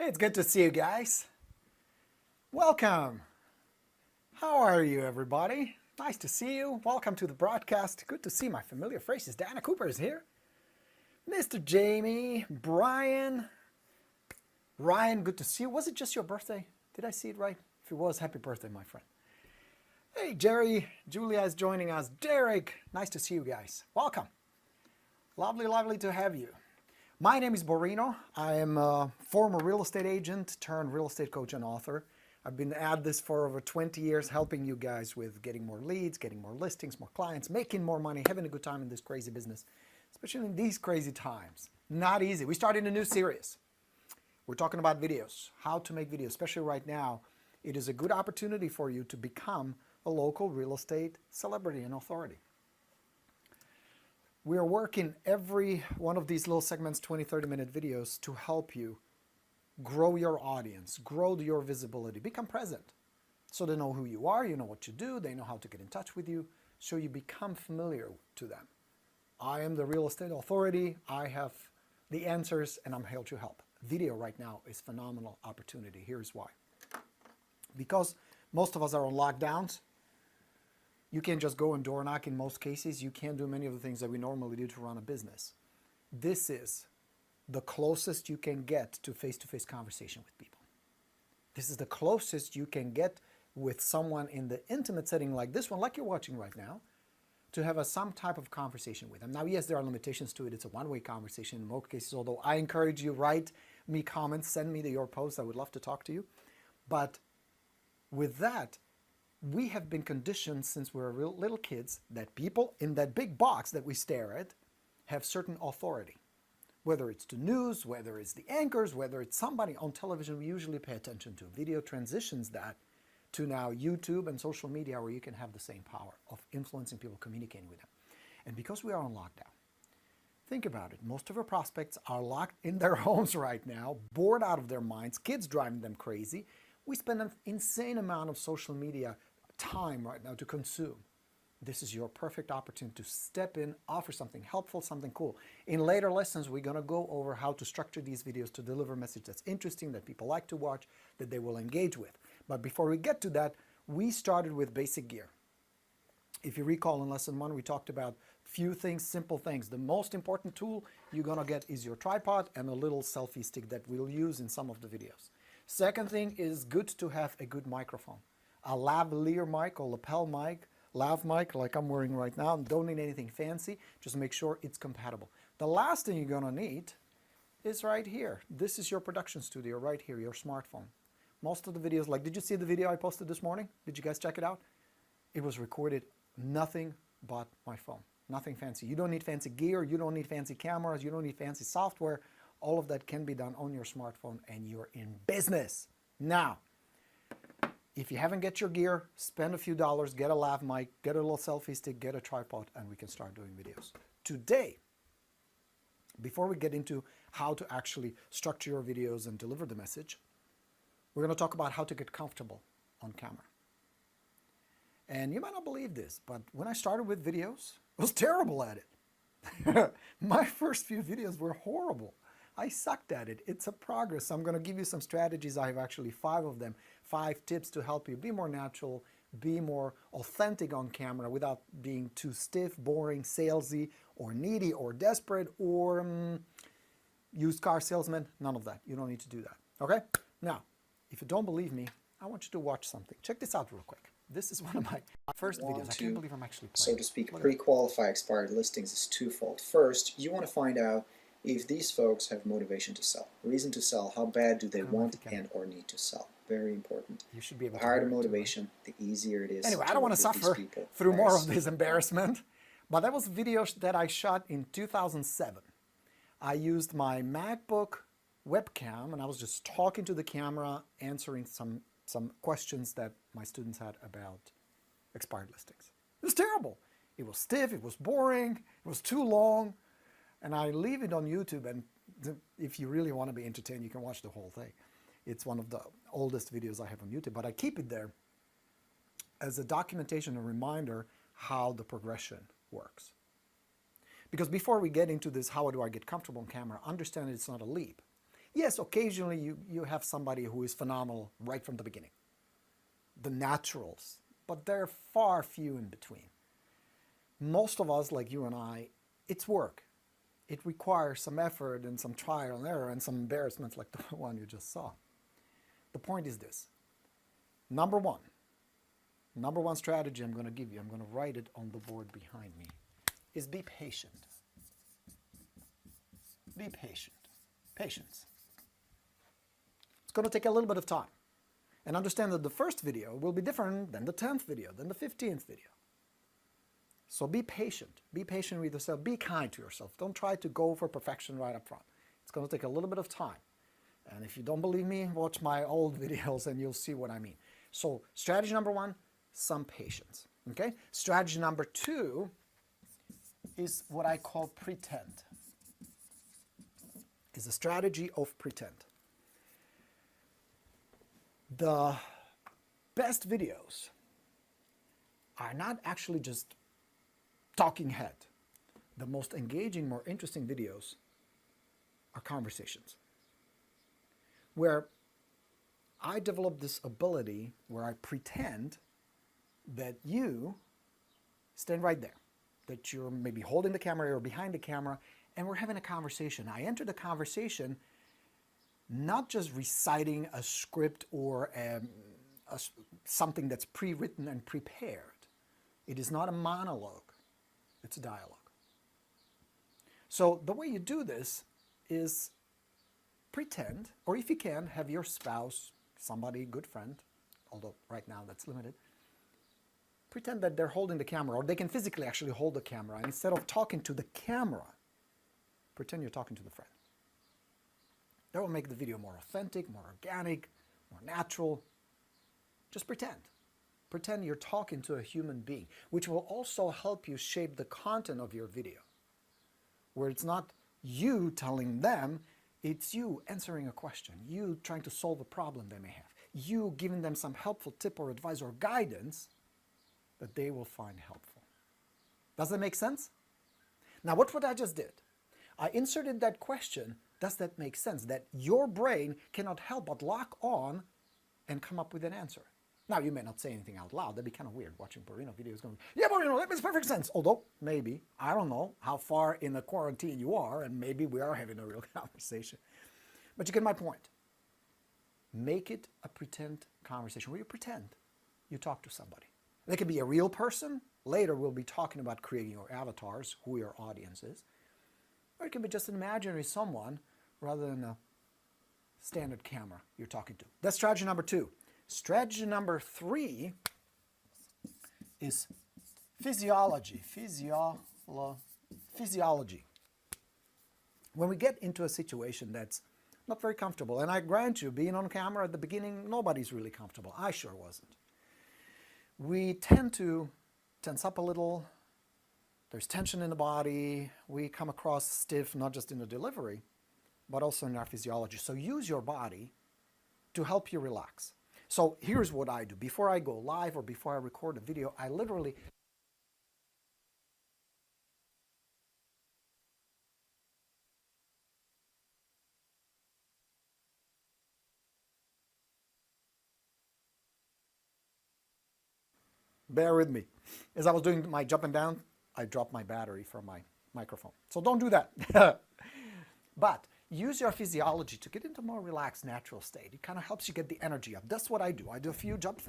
It's good to see you guys. Welcome. How are you, everybody? Nice to see you. Welcome to the broadcast. Good to see my familiar faces. Diana Cooper is here. Mr. Jamie, Brian, Ryan, good to see you. Was it just your birthday? Did I see it right? If it was, happy birthday, my friend. Hey, Jerry, Julia is joining us. Derek, nice to see you guys. Welcome. Lovely, lovely to have you. My name is Borino. I am a former real estate agent turned real estate coach and author. I've been at this for over 20 years, helping you guys with getting more leads, getting more listings, more clients, making more money, having a good time in this crazy business, especially in these crazy times. Not easy. We started a new series. We're talking about videos, how to make videos, especially right now. It is a good opportunity for you to become a local real estate celebrity and authority. We are working every one of these little segments, 20, 30-minute videos to help you grow your audience, grow your visibility, become present. So they know who you are, you know what you do, they know how to get in touch with you, so you become familiar to them. I am the real estate authority, I have the answers, and I'm here to help. Video right now is a phenomenal opportunity. Here's why. Because most of us are on lockdowns, you can't just go and door knock in most cases. You can't do many of the things that we normally do to run a business. This is the closest you can get to face-to-face conversation with people. This is the closest you can get with someone in the intimate setting like this one, like you're watching right now, to have some type of conversation with them. Now, yes, there are limitations to it. It's a one-way conversation in most cases, although I encourage you, write me comments, send me your posts. I would love to talk to you. But with that, we have been conditioned since we were little kids that people in that big box that we stare at have certain authority. Whether it's the news, whether it's the anchors, whether it's somebody on television we usually pay attention to. Video transitions that to now YouTube and social media where you can have the same power of influencing people, communicating with them. And because we are on lockdown, think about it. Most of our prospects are locked in their homes right now, bored out of their minds, kids driving them crazy. We spend an insane amount of social media time right now to consume. This is your perfect opportunity to step in, offer something helpful, something cool. In later lessons, we're going to go over how to structure these videos to deliver a message that's interesting, that people like to watch, that they will engage with. But before we get to that, we started with basic gear. If you recall in lesson 1, we talked about few things, simple things. The most important tool you're going to get is your tripod and a little selfie stick that we'll use in some of the videos. Second thing is good to have a good microphone. A lavalier mic or lapel mic, lav mic like I'm wearing right now. Don't need anything fancy. Just make sure it's compatible. The last thing you're going to need is right here. This is your production studio right here, your smartphone. Most of the videos, like did you see the video I posted this morning? Did you guys check it out? It was recorded nothing but my phone. Nothing fancy. You don't need fancy gear. You don't need fancy cameras. You don't need fancy software. All of that can be done on your smartphone and you're in business. Now, if you haven't got your gear, spend a few dollars, get a lav mic, get a little selfie stick, get a tripod, and we can start doing videos. Today, before we get into how to actually structure your videos and deliver the message, we're going to talk about how to get comfortable on camera. And you might not believe this, but when I started with videos, I was terrible at it. My first few videos were horrible. I sucked at it. It's a progress. I'm going to give you some strategies. I have actually 5 of them, 5 tips to help you be more natural, be more authentic on camera without being too stiff, boring, salesy, or needy, or desperate, or used car salesman. None of that. You don't need to do that. Okay? Now, if you don't believe me, I want you to watch something. Check this out real quick. This is one of my first videos. I can't believe I'm actually playing. So to speak, pre-qualify expired listings is twofold. First, you want to find out if these folks have motivation to sell, reason to sell, how bad do they want and or need to sell. Very important. You should be able the higher the motivation, the easier it is. Anyway, I don't want to suffer through more of this embarrassment, but that was videos that I shot in 2007. I used my MacBook webcam and I was just talking to the camera, answering some questions that my students had about expired listings. It was terrible. It was stiff, it was boring, it was too long, and I leave it on YouTube, and if you really want to be entertained, you can watch the whole thing. It's one of the oldest videos I have on YouTube, but I keep it there as a documentation, a reminder how the progression works. Because before we get into this, how do I get comfortable on camera, understand it's not a leap. Yes, occasionally you have somebody who is phenomenal right from the beginning. The naturals, but they're far few in between. Most of us, like you and I, it's work. It requires some effort and some trial and error and some embarrassments like the one you just saw. The point is this. Number one strategy I'm going to give you, I'm going to write it on the board behind me, is be patient. Be patient. Patience. It's going to take a little bit of time. And understand that the first video will be different than the 10th video, than the 15th video. So be patient. Be patient with yourself. Be kind to yourself. Don't try to go for perfection right up front. It's going to take a little bit of time. And if you don't believe me, watch my old videos and you'll see what I mean. So strategy number 1, some patience. Okay? Strategy number 2 is what I call pretend. It's a strategy of pretend. The best videos are not actually just talking head. The most engaging, more interesting videos are conversations, where I develop this ability where I pretend that you stand right there, that you're maybe holding the camera or behind the camera, and we're having a conversation. I enter the conversation not just reciting a script or something that's pre-written and prepared. It is not a monologue, it's a dialogue. So the way you do this is pretend, or if you can, have your spouse, somebody, good friend, although right now that's limited, pretend that they're holding the camera, or they can physically actually hold the camera, and instead of talking to the camera, pretend you're talking to the friend. That will make the video more authentic, more organic, more natural. Just pretend. Pretend you're talking to a human being, which will also help you shape the content of your video, where it's not you telling them, it's you answering a question, you trying to solve a problem they may have, you giving them some helpful tip or advice or guidance that they will find helpful. Does that make sense? Now, what I just did, I inserted that question, does that make sense? That your brain cannot help but lock on and come up with an answer. Now, you may not say anything out loud. That'd be kind of weird watching Borino videos going, yeah, Borino, that makes perfect sense. Although, maybe, I don't know how far in the quarantine you are, and maybe we are having a real conversation. But you get my point. Make it a pretend conversation where you pretend you talk to somebody. They could be a real person. Later we'll be talking about creating your avatars, who your audience is. Or it can be just an imaginary someone rather than a standard camera you're talking to. That's strategy number 2. Strategy number 3 is physiology. Physiology. When we get into a situation that's not very comfortable, and I grant you, being on camera at the beginning, nobody's really comfortable. I sure wasn't. We tend to tense up a little. There's tension in the body. We come across stiff, not just in the delivery, but also in our physiology. So use your body to help you relax. So here's what I do. Before I go live or before I record a video, I literally bear with me. As I was doing my jumping down, I dropped my battery from my microphone. So don't do that. But use your physiology to get into a more relaxed, natural state. It kind of helps you get the energy up. That's what I do. I do a few jump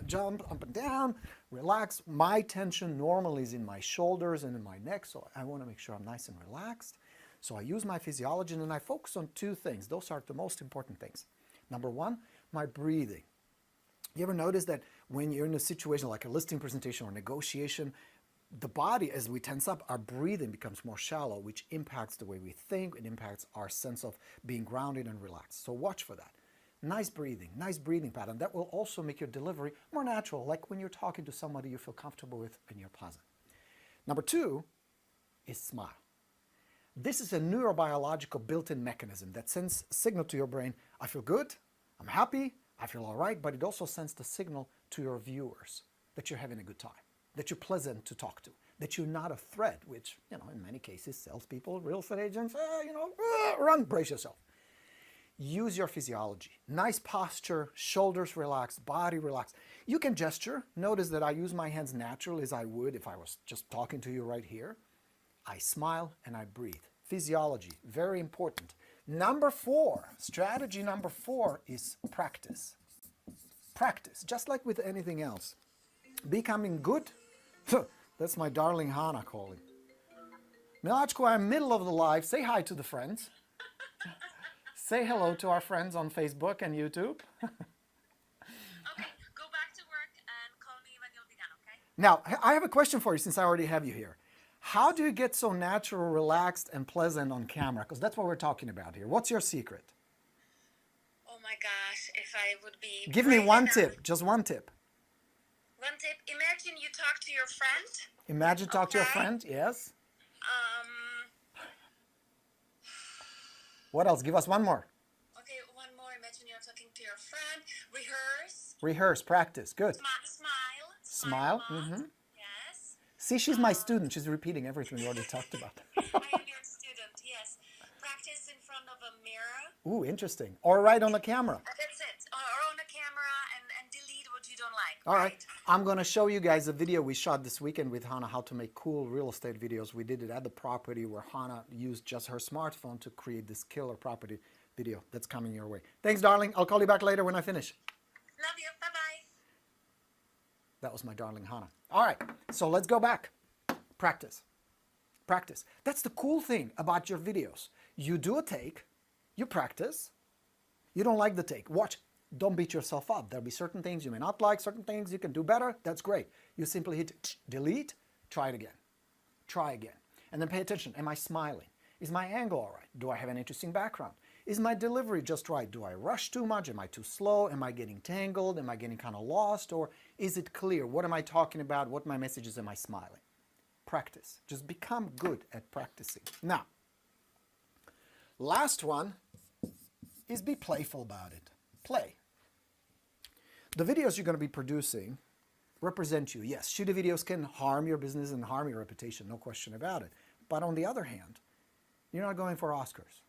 up and down, relax. My tension normally is in my shoulders and in my neck, so I want to make sure I'm nice and relaxed. So I use my physiology, and then I focus on 2 things. Those are the most important things. Number 1, my breathing. You ever notice that when you're in a situation like a listing presentation or negotiation, the body, as we tense up, our breathing becomes more shallow, which impacts the way we think. It impacts our sense of being grounded and relaxed. So watch for that. Nice breathing pattern. That will also make your delivery more natural, like when you're talking to somebody you feel comfortable with and you're pleasant. Number 2 is smile. This is a neurobiological built-in mechanism that sends a signal to your brain, I feel good, I'm happy, I feel all right, but it also sends the signal to your viewers that you're having a good time, that you're pleasant to talk to, that you're not a threat, which, in many cases, salespeople, real estate agents, run, brace yourself. Use your physiology. Nice posture, shoulders relaxed, body relaxed. You can gesture. Notice that I use my hands naturally as I would if I was just talking to you right here. I smile and I breathe. Physiology, very important. Number 4, strategy number 4 is practice. Practice, just like with anything else. Becoming good. That's my darling Hannah calling. Milachko, I'm middle of the live. Say hi to the friends. Say hello to our friends on Facebook and YouTube. Okay, go back to work and call me when you'll be done, okay? Now, I have a question for you since I already have you here. How do you get so natural, relaxed, and pleasant on camera? Because that's what we're talking about here. What's your secret? Oh my gosh, if I would be Give me brave one enough. tip, just one tip. One tip, imagine you talk to your friend. Imagine talk to your Okay. friend, yes. Um, What else? Give us one more. okay, one more. Imagine you're talking to your friend. Rehearse. Rehearse, practice, good. Smile. Smile, a lot. Yes. See, she's my student. She's repeating everything we already talked about. I am your student, yes. Practice in front of a mirror. Ooh, interesting. Or right on the camera. That's it. Or on a camera and delete what you don't like. All right. I'm going to show you guys a video we shot this weekend with Hannah, how to make cool real estate videos. We did it at the property where Hannah used just her smartphone to create this killer property video that's coming your way. Thanks, darling. I'll call you back later when I finish. Love you. Bye-bye. That was my darling Hannah. All right. So let's go back. Practice. Practice. That's the cool thing about your videos. You do a take. You practice. You don't like the take. Watch. Don't beat yourself up. There'll be certain things you may not like, certain things you can do better. That's great. You simply hit delete, try it again. Try again. And then pay attention. Am I smiling? Is my angle all right? Do I have an interesting background? Is my delivery just right? Do I rush too much? Am I too slow? Am I getting tangled? Am I getting kind of lost? Or is it clear? What am I talking about? What my message is? Am I smiling? Practice. Just become good at practicing. Now, last one is be playful about it. Play. The videos you're going to be producing represent you. Yes, shitty videos can harm your business and harm your reputation, no question about it. But on the other hand, you're not going for Oscars.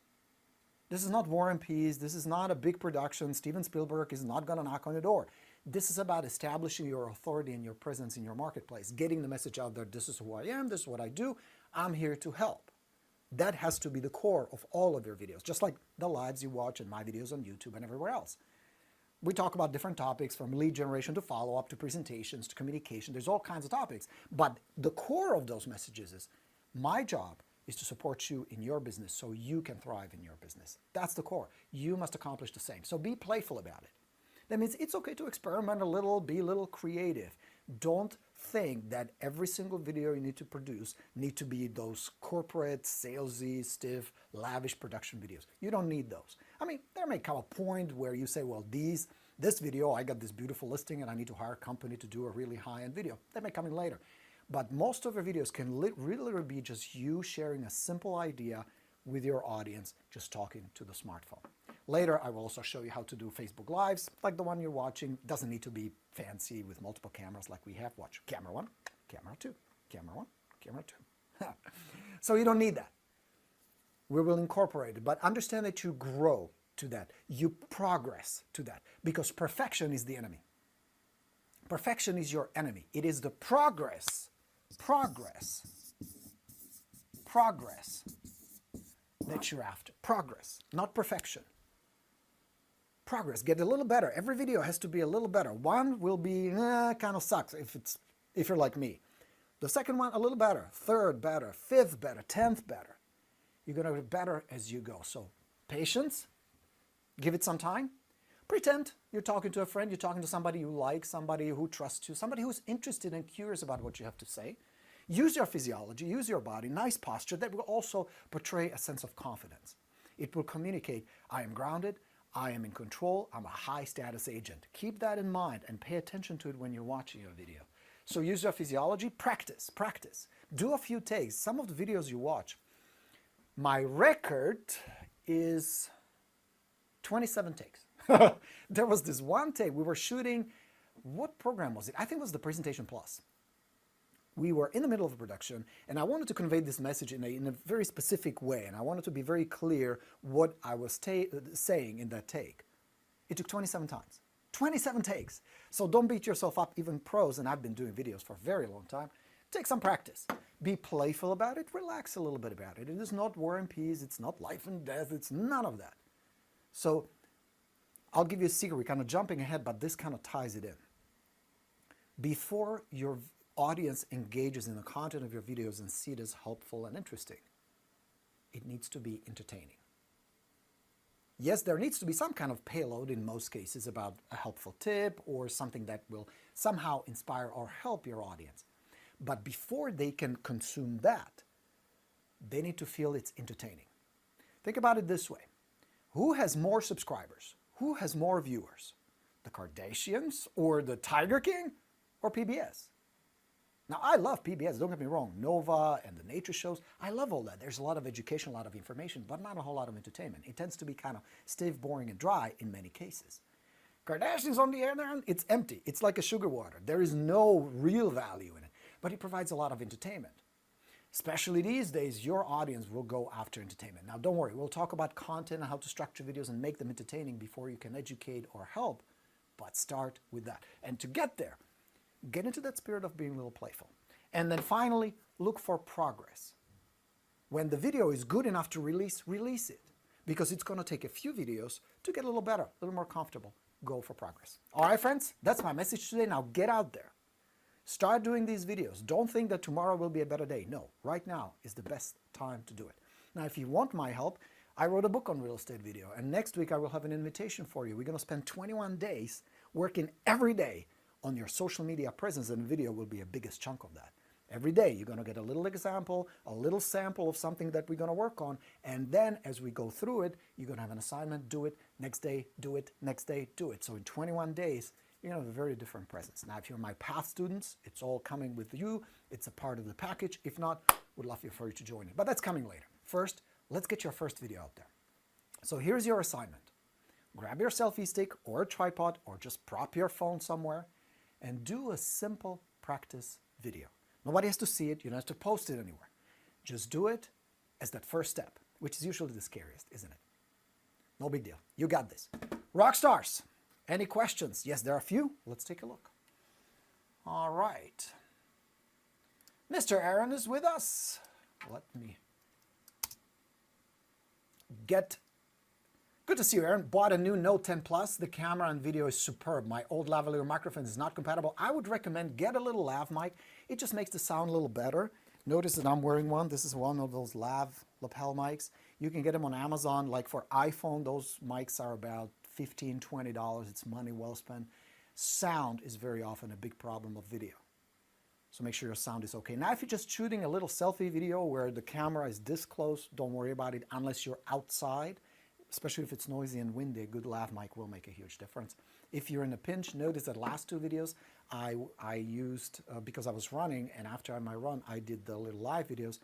This is not War and Peace. This is not a big production. Steven Spielberg is not going to knock on your door. This is about establishing your authority and your presence in your marketplace, getting the message out there, this is who I am, this is what I do, I'm here to help. That has to be the core of all of your videos, just like the lives you watch and my videos on YouTube and everywhere else. We talk about different topics from lead generation to follow-up to presentations to communication. There's all kinds of topics. But the core of those messages is my job is to support you in your business so you can thrive in your business. That's the core. You must accomplish the same. So be playful about it. That means it's okay to experiment a little, be a little creative. Don't think that every single video you need to produce need to be those corporate, salesy, stiff, lavish production videos. You don't need those. I mean, there may come a point where you say, well, this video, I got this beautiful listing and I need to hire a company to do a really high-end video. That may come in later. But most of your videos can really be just you sharing a simple idea with your audience, just talking to the smartphone. Later, I will also show you how to do Facebook Lives, like the one you're watching. Doesn't need to be fancy with multiple cameras like we have. Watch camera 1, camera 2, camera 1, camera 2. So you don't need that. We will incorporate it, but understand that you grow to that. You progress to that, because perfection is the enemy. Perfection is your enemy. It is the progress that you're after. Progress, not perfection. Progress, get a little better. Every video has to be a little better. One will be, kind of sucks if you're like me. The second one, a little better. Third, better. Fifth, better. 10th, better. You're going to get better as you go. So patience, give it some time. Pretend you're talking to a friend, you're talking to somebody you like, somebody who trusts you, somebody who's interested and curious about what you have to say. Use your physiology, use your body, nice posture that will also portray a sense of confidence. It will communicate, I am grounded, I am in control, I'm a high status agent. Keep that in mind and pay attention to it when you're watching your video. So use your physiology, practice. Do a few takes. Some of the videos you watch, my record is 27 takes. There was this one take, we were shooting, what program was it? I think it was the Presentation Plus. We were in the middle of a production, and I wanted to convey this message in a very specific way, and I wanted to be very clear what I was saying in that take. It took 27 times. 27 takes. So don't beat yourself up, even pros, and I've been doing videos for a very long time. Take some practice. Be playful about it, relax a little bit about it. It is not War and Peace, it's not life and death, it's none of that. So I'll give you a secret, we're kind of jumping ahead, but this kind of ties it in. Before your audience engages in the content of your videos and see it as helpful and interesting, it needs to be entertaining. Yes, there needs to be some kind of payload in most cases about a helpful tip or something that will somehow inspire or help your audience. But before they can consume that, they need to feel it's entertaining. Think about it this way. Who has more subscribers? Who has more viewers? The Kardashians or the Tiger King or PBS? Now, I love PBS, don't get me wrong, Nova and the nature shows. I love all that. There's a lot of education, a lot of information, but not a whole lot of entertainment. It tends to be kind of stiff, boring, and dry in many cases. Kardashians, on the other hand, it's empty. It's like a sugar water. There is no real value in it, but it provides a lot of entertainment. Especially these days, your audience will go after entertainment. Now, don't worry, we'll talk about content and how to structure videos and make them entertaining before you can educate or help, but start with that. And to get there, get into that spirit of being a little playful. And then finally, look for progress. When the video is good enough to release it. Because it's going to take a few videos to get a little better, a little more comfortable. Go for progress. All right, friends, that's my message today. Now get out there. Start doing these videos. Don't think that tomorrow will be a better day. No, right now is the best time to do it. Now, if you want my help, I wrote a book on real estate video. And next week, I will have an invitation for you. We're going to spend 21 days working every day on your social media presence, and video will be a biggest chunk of that. Every day, you're going to get a little example, a little sample of something that we're going to work on, and then as we go through it, you're going to have an assignment, do it, next day, do it, next day, do it. So in 21 days, you're going to have a very different presence. Now, if you're my Path students, it's all coming with you. It's a part of the package. If not, would love for you to join it. But that's coming later. First, let's get your first video out there. So here's your assignment. Grab your selfie stick or a tripod or just prop your phone somewhere and do a simple practice video. Nobody has to see it. You don't have to post it anywhere. Just do it as that first step, which is usually the scariest, isn't it? No big deal. You got this. Rock stars, any questions? Yes, there are a few. Let's take a look. All right. Mr. Aaron is with us. Let me get Good to see you, Aaron. Bought a new Note 10 Plus. The camera and video is superb. My old lavalier microphone is not compatible. I would recommend get a little lav mic. It just makes the sound a little better. Notice that I'm wearing one. This is one of those lav lapel mics. You can get them on Amazon. Like for iPhone, those mics are about $15, $20. It's money well spent. Sound is very often a big problem of video. So make sure your sound is okay. Now, if you're just shooting a little selfie video where the camera is this close, don't worry about it unless you're outside. Especially if it's noisy and windy, a good lav mic will make a huge difference. If you're in a pinch, notice that last two videos I used, because I was running, and after my run, I did the little live videos.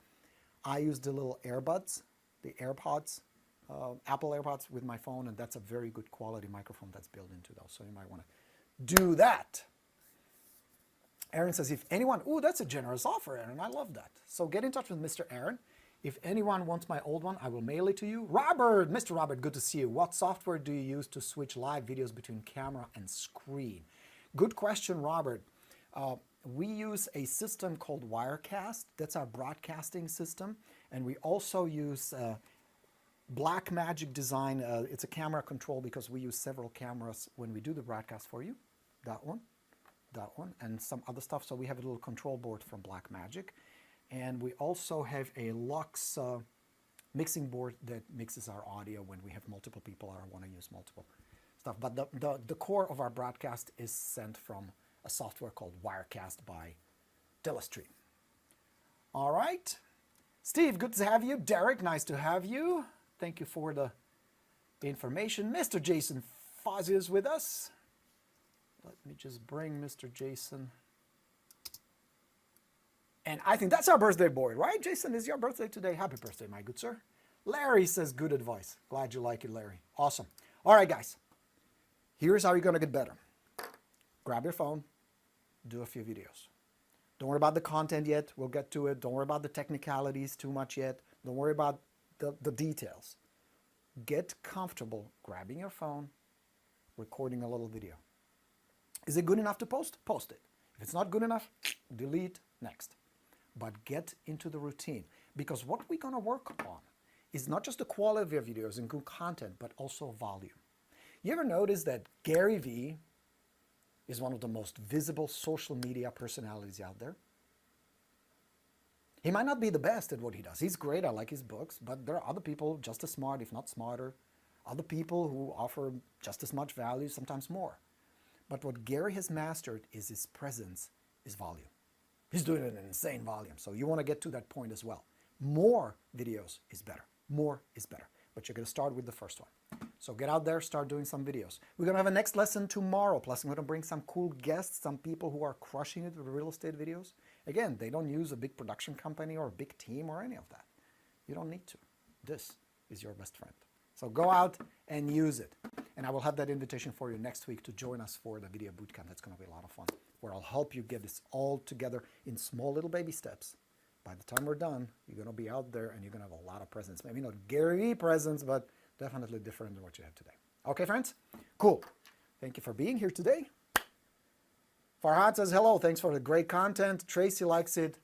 I used the little earbuds, the AirPods, Apple AirPods with my phone, and that's a very good quality microphone that's built into those. So you might want to do that. Aaron says, if anyone, ooh, that's a generous offer, Aaron. I love that. So get in touch with Mr. Aaron. If anyone wants my old one, I will mail it to you. Robert, Mr. Robert, good to see you. What software do you use to switch live videos between camera and screen? Good question, Robert. We use a system called Wirecast. That's our broadcasting system. And we also use Blackmagic Design. It's a camera control because we use several cameras when we do the broadcast for you. That one, and some other stuff. So we have a little control board from Blackmagic. And we also have a Lux mixing board that mixes our audio when we have multiple people or want to use multiple stuff. But the core of our broadcast is sent from a software called Wirecast by Telestream. All right. Steve, good to have you. Derek, nice to have you. Thank you for the information. Mr. Jason Fozzie is with us. Let me just bring Mr. Jason. And I think that's our birthday boy, right? Jason, is your birthday today? Happy birthday, my good sir. Larry says, good advice. Glad you like it, Larry. Awesome. All right, guys. Here's how you're going to get better. Grab your phone. Do a few videos. Don't worry about the content yet. We'll get to it. Don't worry about the technicalities too much yet. Don't worry about the details. Get comfortable grabbing your phone, recording a little video. Is it good enough to post? Post it. If it's not good enough, delete, next. But get into the routine, because what we're going to work on is not just the quality of videos and good content, but also volume. You ever notice that Gary Vee is one of the most visible social media personalities out there? He might not be the best at what he does. He's great. I like his books, but there are other people just as smart, if not smarter. Other people who offer just as much value, sometimes more. But what Gary has mastered is his presence, his volume. He's doing it in an insane volume. So you want to get to that point as well. More videos is better. More is better. But you're going to start with the first one. So get out there, start doing some videos. We're going to have a next lesson tomorrow. Plus, I'm going to bring some cool guests, some people who are crushing it with real estate videos. Again, they don't use a big production company or a big team or any of that. You don't need to. This is your best friend. So go out and use it. And I will have that invitation for you next week to join us for the video bootcamp. That's going to be a lot of fun, where I'll help you get this all together in small little baby steps. By the time we're done, you're going to be out there and you're going to have a lot of presence. Maybe not Gary Vee presence, but definitely different than what you have today. Okay, friends? Cool. Thank you for being here today. Farhad says hello. Thanks for the great content. Tracy likes it.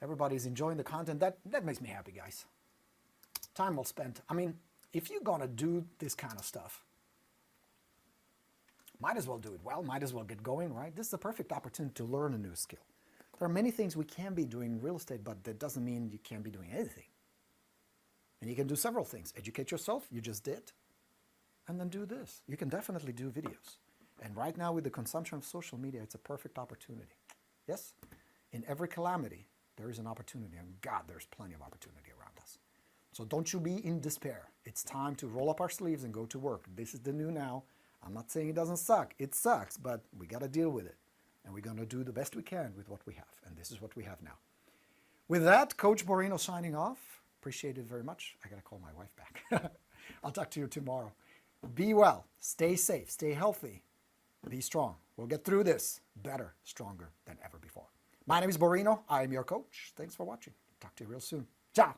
Everybody's enjoying the content. That makes me happy, guys. Time well spent. I mean, if you're going to do this kind of stuff, might as well do it well, might as well get going, right? This is the perfect opportunity to learn a new skill. There are many things we can be doing in real estate, but that doesn't mean you can't be doing anything. And you can do several things. Educate yourself, you just did, and then do this. You can definitely do videos. And right now with the consumption of social media, it's a perfect opportunity. Yes? In every calamity, there is an opportunity, and God, there's plenty of opportunity around us. So don't you be in despair. It's time to roll up our sleeves and go to work. This is the new now. I'm not saying it doesn't suck. It sucks, but we got to deal with it. And we're going to do the best we can with what we have. And this is what we have now. With that, Coach Borino signing off. Appreciate it very much. I got to call my wife back. I'll talk to you tomorrow. Be well. Stay safe. Stay healthy. Be strong. We'll get through this better, stronger than ever before. My name is Borino. I am your coach. Thanks for watching. Talk to you real soon. Ciao.